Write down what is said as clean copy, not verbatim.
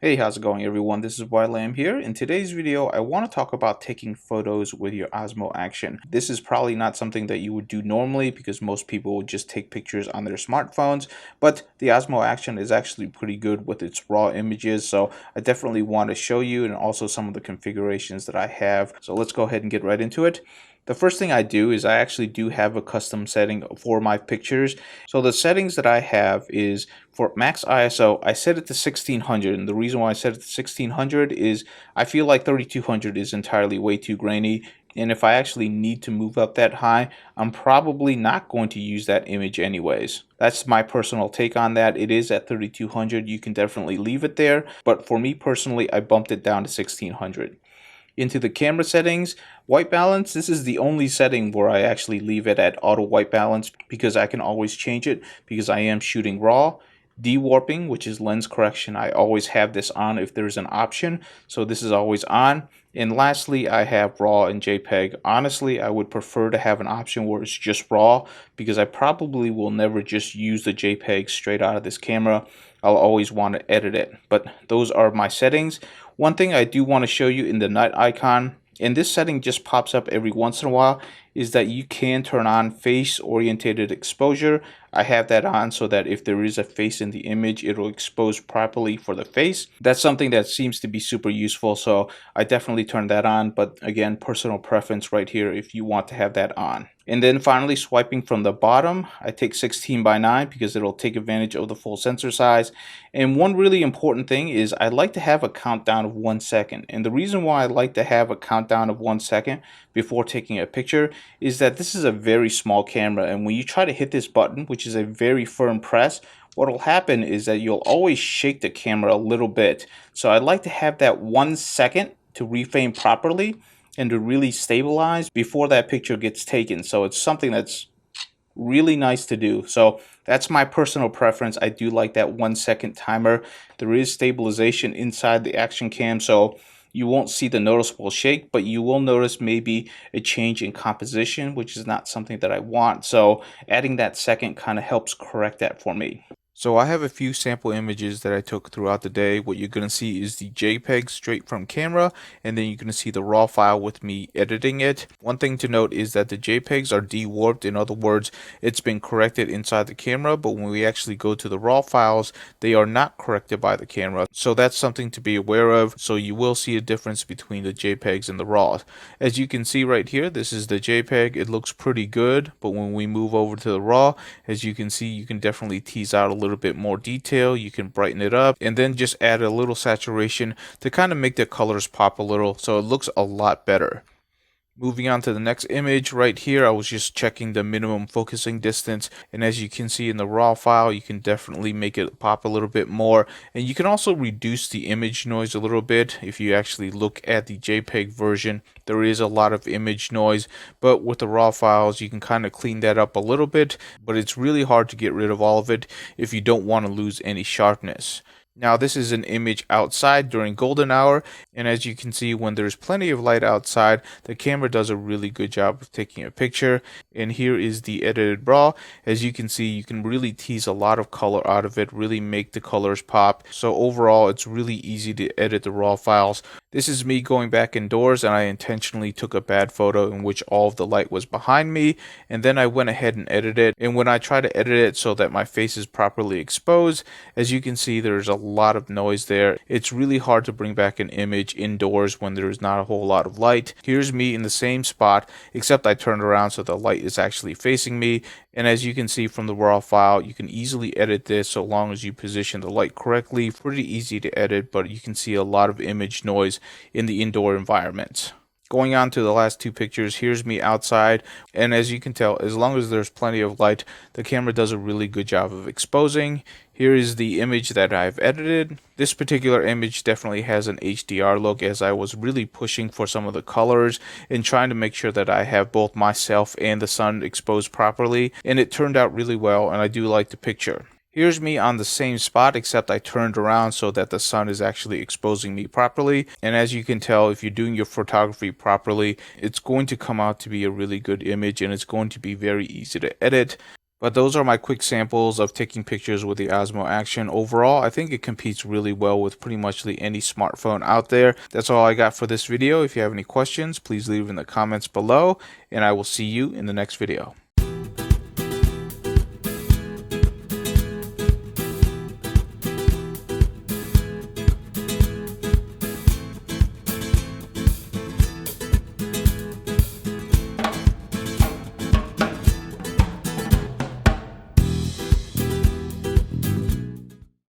Hey, how's it going everyone? This is Lam here. In today's video, I want to talk about taking photos with your Osmo Action. This is probably not something that you would do normally because most people would just take pictures on their smartphones, but the Osmo Action is actually pretty good with its raw images, so I definitely want to show you and also some of the configurations that I have. So let's go ahead and get right into it. The first thing I do is I actually do have a custom setting for my pictures. So the settings that I have is for max ISO, I set it to 1600, and the reason why I set it to 1600 is I feel like 3200 is entirely way too grainy, and if I actually need to move up that high, I'm probably not going to use that image anyways. That's my personal take on that. It is at 3200, you can definitely leave it there, but for me personally, I bumped it down to 1600. Into the camera settings, white balance, this is the only setting where I actually leave it at auto white balance because I can always change it because I am shooting raw. De-warping, which is lens correction, I always have this on if there's an option, so this is always on. And lastly, I have RAW and JPEG. Honestly, I would prefer to have an option where it's just RAW because I probably will never just use the JPEG straight out of this camera. I'll always want to edit it, but those are my settings. One thing I do want to show you in the night icon, and this setting just pops up every once in a while, is that you can turn on face orientated exposure. I have that on so that if there is a face in the image, it'll expose properly for the face. That's something that seems to be super useful, so I definitely turn that on, but again, personal preference right here if you want to have that on. And then finally, swiping from the bottom, I take 16:9 because it'll take advantage of the full sensor size. And one really important thing is I like to have a countdown of 1 second. And the reason why I like to have a countdown of 1 second before taking a picture is that this is a very small camera, and when you try to hit this button, which is a very firm press, what will happen is that you'll always shake the camera a little bit. So I like to have that 1 second to reframe properly and to really stabilize before that picture gets taken. So it's something that's really nice to do. So that's my personal preference. I do like that 1 second timer. There is stabilization inside the action cam, so you won't see the noticeable shake, but you will notice maybe a change in composition, which is not something that I want. So adding that second kind of helps correct that for me. So I have a few sample images that I took throughout the day. What you're going to see is the JPEG straight from camera, and then you're going to see the raw file with me editing it. One thing to note is that the JPEGs are de-warped. In other words, it's been corrected inside the camera, but when we actually go to the raw files, they are not corrected by the camera. So that's something to be aware of. So you will see a difference between the JPEGs and the RAWs. As you can see right here, this is the JPEG. It looks pretty good, but when we move over to the raw, as you can see, you can definitely tease out a little bit more detail. You can brighten it up and then just add a little saturation to kind of make the colors pop a little, so it looks a lot better. Moving on to the next image right here, I was just checking the minimum focusing distance, and as you can see in the raw file, you can definitely make it pop a little bit more, and you can also reduce the image noise a little bit. If you actually look at the JPEG version, there is a lot of image noise, but with the raw files, you can kind of clean that up a little bit, but it's really hard to get rid of all of it if you don't want to lose any sharpness. Now this is an image outside during golden hour, and as you can see, when there's plenty of light outside, the camera does a really good job of taking a picture. And here is the edited raw. As you can see, you can really tease a lot of color out of it, really make the colors pop. So overall, it's really easy to edit the raw files. This is me going back indoors, and I intentionally took a bad photo in which all of the light was behind me, and then I went ahead and edited it. And when I try to edit it so that my face is properly exposed, as you can see, there's a lot of noise there. It's really hard to bring back an image indoors when there's not a whole lot of light. Here's me in the same spot, except I turned around so the light is actually facing me. And as you can see from the raw file, you can easily edit this so long as you position the light correctly. Pretty easy to edit, but you can see a lot of image noise in the indoor environment. Going on to the last two pictures, here's me outside, and as you can tell, as long as there's plenty of light, the camera does a really good job of exposing. Here is the image that I've edited. This particular image definitely has an HDR look, as I was really pushing for some of the colors and trying to make sure that I have both myself and the sun exposed properly, and it turned out really well, and I do like the picture. Here's me on the same spot, except I turned around so that the sun is actually exposing me properly. And as you can tell, if you're doing your photography properly, it's going to come out to be a really good image, and it's going to be very easy to edit. But those are my quick samples of taking pictures with the Osmo Action. Overall, I think it competes really well with pretty much any smartphone out there. That's all I got for this video. If you have any questions, please leave in the comments below, and I will see you in the next video.